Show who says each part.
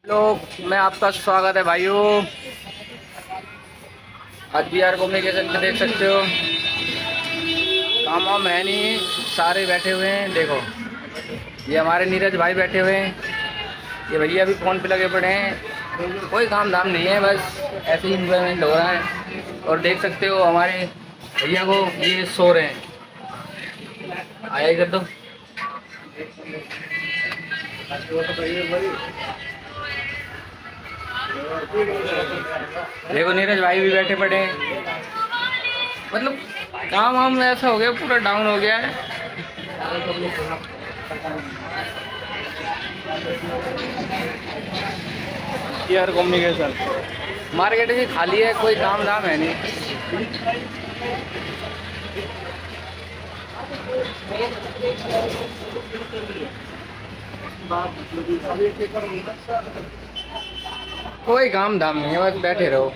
Speaker 1: लोग मैं आपका स्वागत है भाइयों। आज बिहार कम्युनिकेशन पे देख सकते हो काम वाम है नहीं, सारे बैठे हुए हैं। देखो ये हमारे नीरज भाई बैठे हुए हैं, ये भैया भी फ़ोन पे लगे पड़े हैं। कोई काम धाम नहीं है, बस ऐसे ही इंजॉयमेंट हो रहा है। और देख सकते हो हमारे भैया को, ये सो रहे हैं। आया इधर तो देखो नीरज भाई भी बैठे पड़े हैं। मतलब काम वाम ऐसा हो गया, पूरा डाउन हो गया है।
Speaker 2: यार कम्युनिकेशन
Speaker 1: मार्केट भी खाली है, कोई काम धाम है नहीं। कोई काम धाम नहीं है, बस बैठे रहो।